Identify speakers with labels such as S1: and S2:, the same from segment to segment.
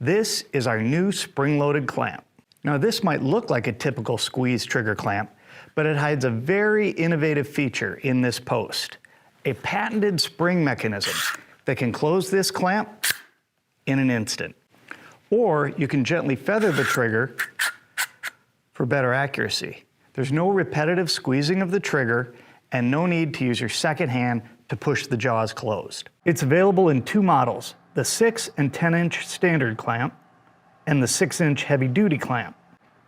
S1: This is our new spring-loaded clamp. Now this might look like a typical squeeze trigger clamp, but it hides a very innovative feature in this post, a patented spring mechanism that can close this clamp in an instant. Or you can gently feather the trigger for better accuracy. There's no repetitive squeezing of the trigger and no need to use your second hand to push the jaws closed. It's available in two models, the 6 and 10-inch standard clamp and the 6-inch heavy-duty clamp.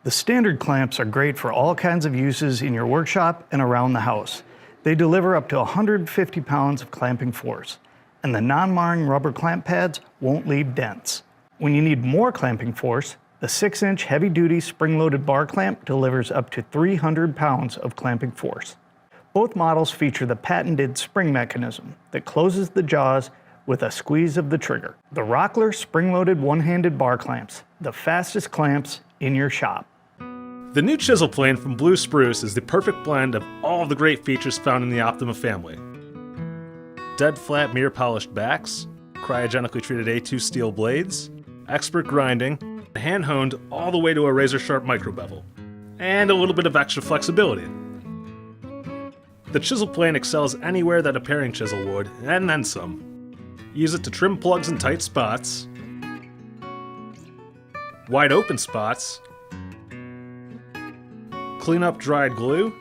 S1: The standard clamps are great for all kinds of uses in your workshop and around the house. They deliver up to 150 pounds of clamping force, and the non-marring rubber clamp pads won't leave dents. When you need more clamping force, the 6-inch heavy-duty spring-loaded bar clamp delivers up to 300 pounds of clamping force. Both models feature the patented spring mechanism that closes the jaws with a squeeze of the trigger. The Rockler spring-loaded one-handed bar clamps, the fastest clamps in your shop.
S2: The new chisel plane from Blue Spruce is the perfect blend of all of the great features found in the Optima family. Dead flat mirror polished backs, cryogenically treated A2 steel blades, expert grinding, hand honed all the way to a razor sharp micro bevel, and a little bit of extra flexibility. The chisel plane excels anywhere that a paring chisel would, and then some. Use it to trim plugs in tight spots, wide open spots, clean up dried glue,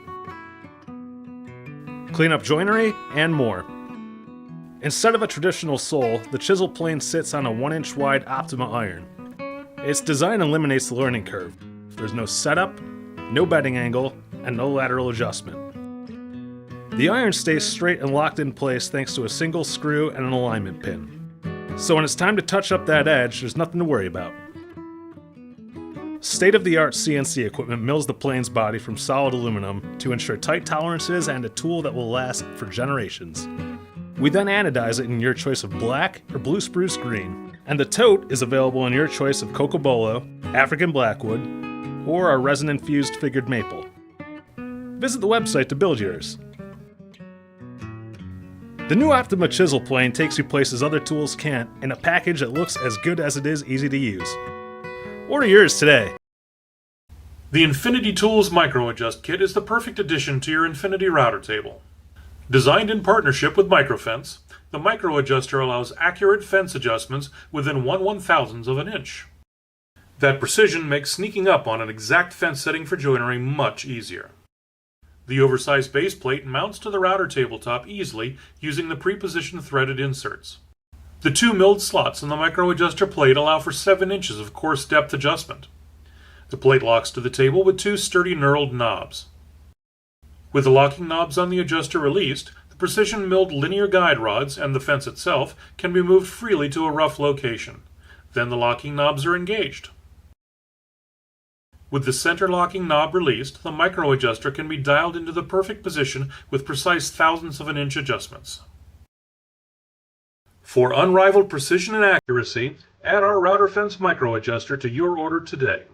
S2: clean up joinery, and more. Instead of a traditional sole, the chisel plane sits on a 1-inch wide Optima iron. Its design eliminates the learning curve. There's no setup, no bedding angle, and no lateral adjustment. The iron stays straight and locked in place thanks to a single screw and an alignment pin. So when it's time to touch up that edge, there's nothing to worry about. State-of-the-art CNC equipment mills the plane's body from solid aluminum to ensure tight tolerances and a tool that will last for generations. We then anodize it in your choice of black or blue spruce green, and the tote is available in your choice of cocobolo, African blackwood, or our resin-infused figured maple. Visit the website to build yours. The new Optima chisel plane takes you places other tools can't in a package that looks as good as it is easy to use. Order yours today.
S3: The Infinity Tools Micro Adjust Kit is the perfect addition to your Infinity router table. Designed in partnership with Microfence, the micro adjuster allows accurate fence adjustments within 1/1000th of an inch. That precision makes sneaking up on an exact fence setting for joinery much easier. The oversized base plate mounts to the router tabletop easily using the pre-positioned threaded inserts. The two milled slots in the micro adjuster plate allow for 7 inches of coarse depth adjustment. The plate locks to the table with 2 sturdy knurled knobs. With the locking knobs on the adjuster released, the precision milled linear guide rods and the fence itself can be moved freely to a rough location. Then the locking knobs are engaged. With the center locking knob released, the micro adjuster can be dialed into the perfect position with precise thousandths of an inch adjustments. For unrivaled precision and accuracy, add our router fence micro adjuster to your order today.